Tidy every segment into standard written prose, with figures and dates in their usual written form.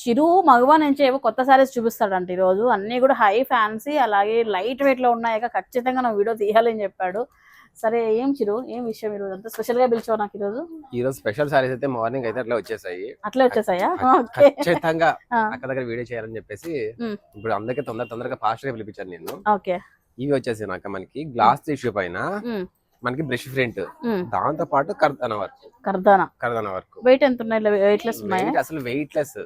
చిరు మగవా నుంచి ఏవో కొత్త సారీస్ చూపిస్తాడంట ఈ రోజు. అన్ని కూడా హై ఫ్యాన్సీ, అలాగే లైట్ వెయిట్ లో ఉన్నాయిగా, ఖచ్చితంగా నా వీడియో తీయాలని చెప్పాడు. సరే ఏం చిరు, ఏం విషయం ఈరోజు అంతా స్పెషల్ గా పిలిచావు నాకు ఈ రోజు స్పెషల్ సారీస్ అయితే మార్నింగ్ అయితే అట్లా వచ్చేసాయి. ఖచ్చితంగా అక్కడ దగ్గర వీడియో చేయాలని చెప్పేసి ఇప్పుడు అందరికీ తొందరగా ఫాస్ట్ గా పిలిపించాను నేను. ఓకే, ఇవి వచ్చేసి నాకు మనకి గ్లాస్ టిష్యూ పైన మనకి బ్రష్ ప్రింట్, దాంతో పాటు కర్దానా వర్క్. వెయిట్ ఎంత ఉన్నాయి? వెయిట్లెస్ ఉన్నాయి, అసలు వెయిట్లెస్.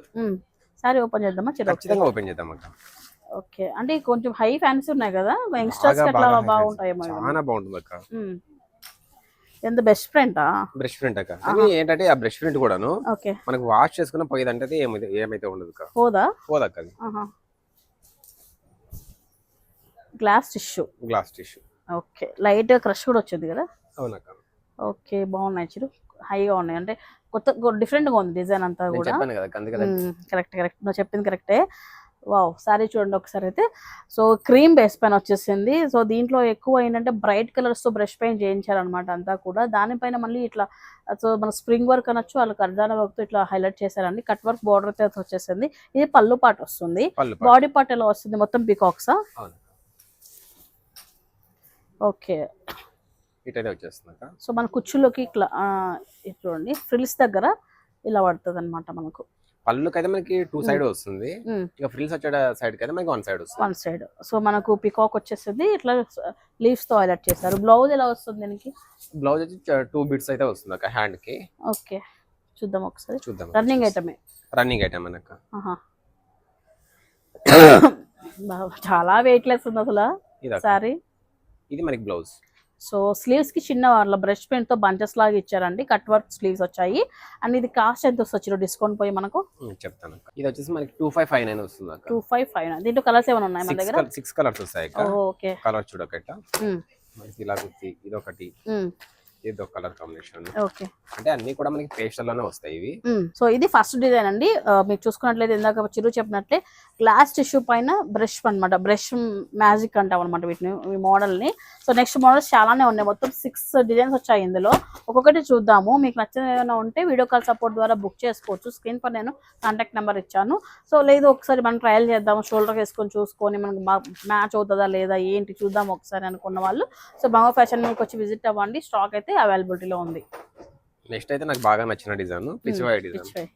సారీ ఓపెన్ చేద్దామా? ఖచ్చితంగా ఓపెన్ చేద్దాం అక్క. ఓకే, అంటే కొంచెం హై ఫ్యాన్సీ ఉన్నాయి కదా, యంగ్స్టర్స్ కి అట్లా బాగుంటాయి. చాలా బాగుంటుంది అక్క. ఎంత బెస్ట్ ఫ్రెండ్ బ్రష్ ప్రింట్ అక్క. ఏంటంటే ఆ బ్రష్ ప్రింట్ కూడాను మనకు వాష్ చేసుకున్న పోయేదంటే ఏమైతే ఉండదు పోదక్క. Glass tissue. Okay, light crush కూడా వచ్చింది కదా. అవునక్క. ఓకే, బాగున్నాయి చిరు, హైగా ఉన్నాయి, అంటే కొత్త డిఫరెంట్ గా ఉంది డిజైన్ అంతా కూడా. కరెక్ట్ నువ్వు చెప్పింది కరెక్టే. వావ్, సారీ చూడండి ఒకసారి అయితే. సో క్రీమ్ బేస్ పైన వచ్చేసింది. సో దీంట్లో ఎక్కువ ఏంటంటే బ్రైట్ కలర్స్ తో బ్రష్ పెయింట్ చేయించారనమాట అంతా కూడా. దానిపైన మళ్ళీ ఇట్లా సో మన స్ప్రింగ్ వర్క్ అనొచ్చు, వాళ్ళు కర్దానా వర్క్ తో ఇట్లా హైలైట్ చేశారండి. కట్ వర్క్ బోర్డర్ తో వచ్చేసింది. ఇది పళ్ళు పార్ట్ వస్తుంది. బాడీ పార్ట్ ఎలా వస్తుంది? మొత్తం పీకాక్సా? ఓకే, సో మన కుచ్చులోకి ఇట్లా చూడండి, ఫ్రిల్స్ దగ్గర ఇలా పడుతుంది అనమాట మనకు. పళ్ళుకైతే మనకి 2 సైడ్ వస్తుంది, ఇక ఫ్రిల్స్ వచ్చే సైడ్ కి అయితే మనకి 1 సైడ్ వస్తుంది. 1 సైడ్. సో మనకు పికాక్ వచ్చేసింది, ఇట్లా లీవ్స్ తో హైలైట్ చేశారు. బ్లౌజ్ ఎలా వస్తుంది దీనికి? బ్లౌజ్ వచ్చి 2 బిట్స్ అయితే వస్తుంది అక్క హ్యాండ్ కి. ఓకే, చూద్దాం ఒకసారి. రన్నింగ్ ఐటమ్ అనక్క. చాలా వెయిట్ లెస్ ఉంది అసలు సారీ. ఇది మనకి బ్లౌజ్. సో స్లీవ్స్ కి చిన్న వాళ్ళ బ్రష్ పెయింట్ తో బంచెస్ లాగా ఇచ్చారండి. కట్ వర్క్ స్లీవ్స్ వచ్చాయి. అండ్ ఇది కాస్ట్ ఎంత వస్తుంది డిస్కౌంట్ పోయి మనకు? చెప్తాను. ఇది వచ్చేసి మనకి 2559 వస్తుంది. 2559. దీంట్లో కలర్స్ ఏమైనా ఉన్నాయి మన దగ్గర? 6 కలర్స్ వస్తాయి. ఓకే, కలర్ చూడకట ఇలా ఇది ఒకటి, ఇది ఒక కలర్ కాంబినేషన్. ఓకే, అంటే అన్ని కూడా మనకి పేస్టల్ లోనే వస్తాయి ఇవి. సో ఇది ఫస్ట్ డిజైన్ అండి. మీరు చూసుకున్నట్లయితే ఇందాక చిరు చెప్పినట్లే గ్లాస్ టిష్యూ పైన బ్రష్ అనమాట, బ్రష్ మ్యాజిక్ అంటాం అనమాట వీటిని, ఈ మోడల్ ని. సో నెక్స్ట్ మోడల్స్ చాలానే ఉన్నాయి, మొత్తం 6 డిజైన్స్ వచ్చాయి ఇందులో. ఒక్కొక్కటి చూద్దాము. మీకు నచ్చిన ఏమైనా ఉంటే వీడియో కాల్ సపోర్ట్ ద్వారా బుక్ చేసుకోవచ్చు. స్క్రీన్ పై నేను కాంటాక్ట్ నెంబర్ ఇచ్చాను. సో లేదు ఒకసారి మనం ట్రయల్ చేద్దాము, షోల్డర్ వేసుకొని చూసుకొని మనకు మ్యాచ్ అవుతుందా లేదా ఏంటి చూద్దాం ఒకసారి అనుకున్న వాళ్ళు సో బంగా ఫ్యాషన్ మీకు వచ్చి విజిట్ అవ్వండి. స్టాక్ అయితే అవైలబిలిటీలో ఉంది. నెక్స్ట్ అయితే నాకు బాగా నచ్చిన డిజైన్ పిచ్వై డిజైన్.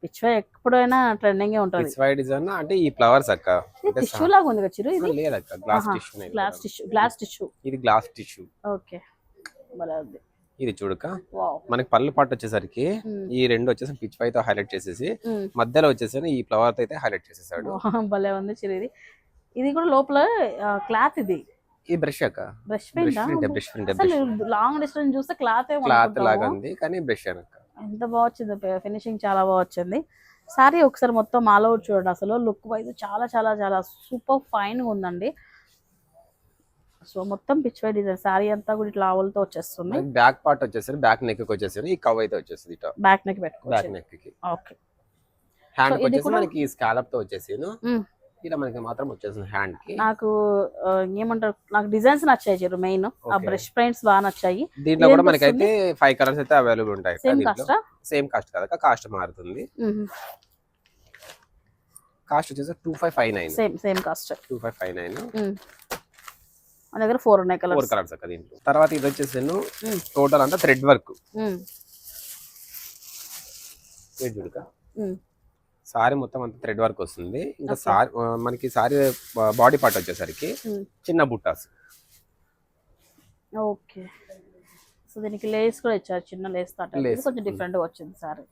పిచ్వై ఎప్పుడైనా ట్రెండింగ్ ఉంటుంది. పిచ్వై డిజైన్ అంటే ఈ ఫ్లవర్స్ అక్క టిష్యూ లాగా ఉంది కదా చిరు. ఇది లేదక్క, గ్లాస్ టిష్యూ. ఇది గ్లాస్ టిష్యూ. ఓకే, భలే ఉంది. ఇది చూడక మనకి పళ్ళు పాటు వచ్చేసరికి ఈ రెండు వచ్చేసి పిచ్వై తో హైలైట్ చేసేసి మధ్యలో వచ్చేసి ఈ ఫ్లవర్ తో అయితే హైలైట్ చేసేసాడు. భలే ఉంది చిరు. ఇది కూడా లోపల క్లాత్. ఇది ఈ బ్రష్ అక్క, బ్రష్ పెయింట్. లాంగ్ డిస్టెన్స్ చూస్తే క్లాత్ లాగా ఉంది కానీ బ్రష్ అనక్క. ఎంత బాగా వచ్చింది, ఫినిషింగ్ చాలా బాగా వచ్చింది. సారీ ఒకసారి మొత్తం ఆల్ అవుట్ చూడండి, అసలు లుక్ వైజ్ చాలా చాలా చాలా సూపర్ ఫైన్ గా ఉందండి. సో మొత్తం పిచ్వై డిజైన్ సారీ అంతా కూడా ఇట్లా ఆవులతో వచ్చేస్తుంది. బ్యాక్ పార్ట్ వచ్చేసి బ్యాక్ నెక్ కి వచ్చేసి ఈ కవ్ అయితే వచ్చేస్తుంది ఇట బ్యాక్ నెక్ పెట్టుకోవచ్చు. బ్యాక్ నెక్ కి ఓకే. హ్యాండ్ కి వచ్చేసి మనకి స్కాలప్ తో వచ్చేసి ఇలా మనకి మాత్రం వచ్చేసింది హ్యాండ్ కి. నాకు ఏమంటారు, నాకు డిజైన్స్ నచ్చాయి మెయిన్. ఆ బ్రష్ పెయింట్స్ బాగా నచ్చాయి. దీంట్లో కూడా మనకి అయితే 5 కలర్స్ అయితే అవైలబుల్ ఉంటాయి. సేమ్ కాస్ట్ కదా, కాస్ట్ మారుతుంది. కాస్ట్ వచ్చేసి 2559. Same cost 2559. మన దగ్గర 4 ఉన్నాయి కలర్స్. 4 కలర్స్ అక్క దీంట్లో. తర్వాత ఇది వచ్చేసి టోటల్ అంతా థ్రెడ్ వర్క్. ఇది చూడక సారీ మొత్తం అంతా థ్రెడ్ వర్క్ వస్తుంది. ఇంకా సారీ మనకి సారీ బాడీ పార్ట్ వచ్చేసరికి చిన్న బుట్టాస్. ఓకే, సో దీనికి లేస్ కూడా ఇచ్చారు, చిన్న లేస్ తాట, కొంచెం డిఫరెంట్ గా వచ్చింది సారీ.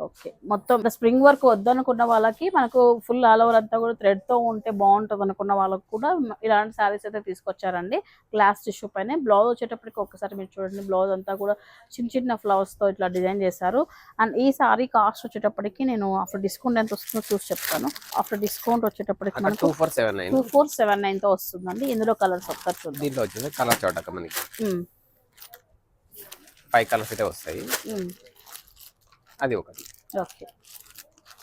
ఓకే, మొత్తం స్ప్రింగ్ వర్క్ వద్దనుకున్న వాళ్ళకి మనకు ఫుల్ ఆల్ ఓవర్ అంతా కూడా థ్రెడ్ తో ఉంటే బాగుంటుంది అనుకున్న వాళ్ళకి కూడా ఇలాంటి శారీస్ అయితే తీసుకొచ్చారండి. గ్లాస్ టిష్యూ పైన బ్లౌజ్ వచ్చేటప్పటికి ఒక్కసారి మీరు చూడండి, బ్లౌజ్ అంతా కూడా చిన్న చిన్న ఫ్లవర్స్ తో ఇట్లా డిజైన్ చేశారు. అండ్ ఈ సారీ కాస్ట్ వచ్చేటప్పటికి నేను ఆఫ్టర్ డిస్కౌంట్ ఎంత వస్తుందో చూసి చెప్తాను. ఆఫ్టర్ డిస్కౌంట్ వచ్చేటప్పటికి మనకు 2479 తో వస్తుందండి. ఇందులో కలర్స్ ఒకసారి చూద్దాం. దీంట్లో వచ్చేసి కలర్ చార్ట్ మనకి 5 కలర్స్ అయితే వస్తాయి. అది ఒకటి. ఓకే,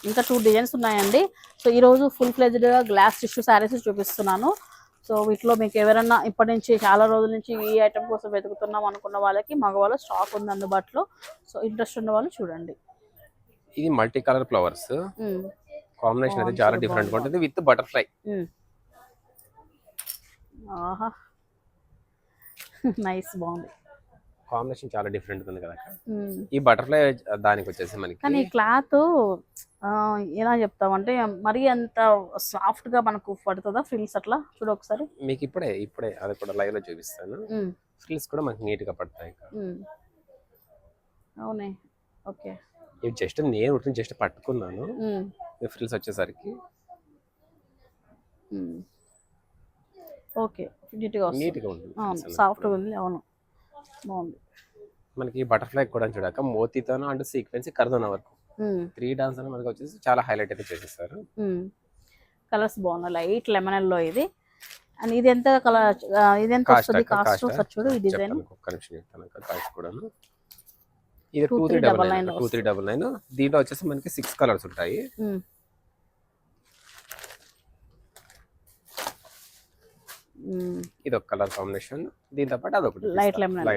ఇంకా 2 డిజైన్స్ ఉన్నాయండి. సో ఈరోజు ఫుల్ ఫ్లెజ్డ్గా గ్లాస్ టిష్యూ శారీస్ చూపిస్తున్నాను. సో వీటిలో మీకు ఎవరైనా ఇప్పటి నుంచి చాలా రోజుల నుంచి ఈ ఐటమ్ కోసం వెతుకుతున్నాం అనుకున్న వాళ్ళకి మగవాళ్ళ స్టాక్ ఉంది అందుబాటులో. సో ఇంట్రెస్ట్ ఉన్న వాళ్ళు చూడండి. ఇది మల్టీ కలర్ ఫ్లవర్స్ కాంబినేషన్ అయితే చాలా డిఫరెంట్ గా ఉంటుంది విత్ బటర్ఫ్లై. ఆహా నైస్ బాగుంది. కాంబినేషన్ చాలా డిఫరెంట్ ఉంది కదా అక్క. ఈ బటర్ఫ్లై దానికి వచ్చేసి మనకి కానీ ఈ క్లాత్ ఎలా చెప్తామంటే మరి అంత సాఫ్ట్ గా మనకు పడుతుందా ఫ్రిల్స్ అట్లా? చూడు ఒకసారి. మీకు ఇప్పుడే అది కూడా లైవ్ లో చూపిస్తాను. ఫ్రిల్స్ కూడా మనకి నీట్ గా పడతాయి. అవునే. ఓకే. ఇవి జస్ట్ నేను జస్ట్ పట్టుకున్నాను. ఫ్రిల్స్ వచ్చేసరికి ఓకే నీట్ గా ఉంటుంది. అవును సాఫ్ట్ గా ఉంది. అవును బాగుంది. మనకి బటర్ఫ్లై కూడా చూడక మోతీతో అండ్ సీక్వెన్స్ కర్దోనా వరకు 3 డాన్స్ అని మనకి వచ్చేసి చాలా హైలైట్ అయితే చేసేస్తారు. కలర్స్ బాగున్నాయి. లైట్ లెమన్ లో ఇది. అండ్ ఇది ఎంత కలర్ ఇది ఎంత వస్తుంది కాస్ట్? చూడు ఈ డిజైన్ ఒక్క నిమిషం చెప్తాను కాస్ట్ కూడా. ఇది 2399. దీంట్లో వచ్చేసి మనకి 6 కలర్స్ ఉంటాయి. ఇది ఒక కలర్ కాంబినేషన్. దీంతో పాటు అదొకటి లైట్ లెమన్.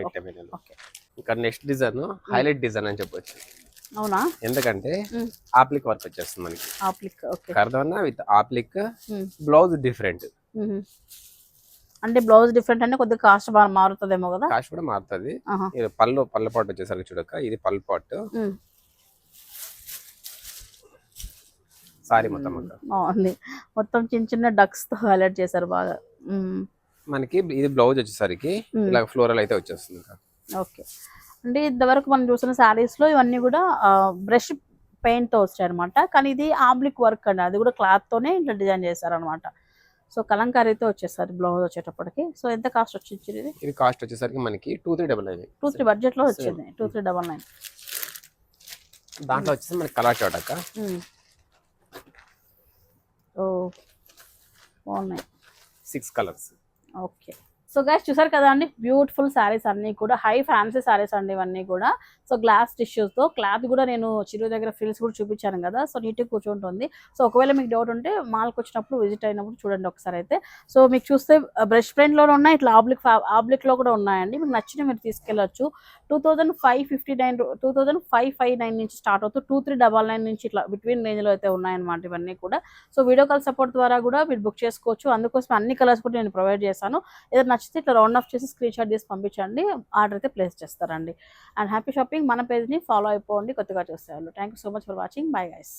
ఇంకా నెక్స్ట్ డిజైన్ హైలైట్ డిజైన్ అని చెప్పొచ్చు. అవునా? ఎందుకంటే ఆప్లిక్ వర్క్ వచ్చేస్తుంది మనకి. Applique okay. కర్దోనా విత్ ఆప్లిక్. Blouse different. అంటే బ్లౌజ్ డిఫరెంట్ అంటే కొద్దిగా కాస్ట్ బాగా మారుతుందేమో కదా? కాస్ట్ కూడా మారుతుంది. ఇది పళ్ళు పాటు వచ్చేసరికి చూడక ఇది పళ్ళు పాటు. సారీ మొత్తం బాగుంది. మొత్తం చిన్న చిన్న డక్స్ తో హైలైట్ చేశారు బాగా. మనకి ఇది బ్లౌజ్ వచ్చేసరికి ఇలా ఫ్లోరల్ అయితే వచ్చేస్తుంది. ఓకే. అంటే ఇంతవరకు మనం చూసిన శారీస్ లో ఇవన్నీ కూడా బ్రష్ పెయింట్ తో వచ్చాయి అనమాట. కానీ ఇది ఆబ్లిక్ వర్క్ అండి. అది కూడా క్లాత్ తోనే ఇట్లా డిజైన్ చేశారనమాట. సో కలంకారీతో వచ్చేసరి బ్లౌజ్ వచ్చేటప్పటికి. సో ఎంత కాస్ట్ వచ్చింది ఇది? ఇది కాస్ట్ వచ్చేసరికి మనకి 2399. 23 బడ్జెట్ లో వచ్చింది. 2399. దాంట్లో వచ్చేసి మనకి కలర్ చార్ట్ అక్క. ఓ బాగున్నాయి. 6 కలర్స్. ఓకే. సో గైస్ చూసారు కదా అండి, బ్యూటిఫుల్ శారీస్ అన్నీ కూడా హై ఫ్యాన్సీ శారీస్ అండి ఇవన్నీ కూడా. సో గ్లాస్ టిష్యూస్తో క్లాత్ కూడా నేను చిరు దగ్గర ఫ్రిల్స్ కూడా చూపించాను కదా. సో నీట్గా కూర్చుంటుంది. సో ఒకవేళ మీకు డౌట్ ఉంటే మాల్కి వచ్చినప్పుడు విజిట్ అయినప్పుడు చూడండి ఒకసారి అయితే. సో మీకు చూస్తే బ్రష్ ప్రింట్లో ఉన్నాయి, ఇట్లా ఆబ్లిక్లో కూడా ఉన్నాయండి. మీకు నచ్చిన మీరు తీసుకెళ్ళచ్చు. 2559 నుంచి స్టార్ట్ అవుతూ 2399 నుంచి ఇట్లా బిట్వీన్ రేంజ్లో అయితే ఉన్నాయన్నమాట ఇవన్నీ కూడా. సో వీడియో కాల్ సపోర్ట్ ద్వారా కూడా మీరు బుక్ చేసుకోవచ్చు. అందుకోసం అన్ని కలర్స్ కూడా నేను ప్రొవైడ్ చేశాను. ఏదైనా నచ్చితే ఇట్లా రౌండ్ ఆఫ్ చేసి స్క్రీన్ షాట్ చేసి పంపించండి. ఆర్డర్ అయితే ప్లేస్ చేస్తారండి. And happy shopping. మన పేజ్ని ఫాలో అయిపోండి కొత్తగా చూసేవాళ్ళు. Thank you so much for watching. Bye guys.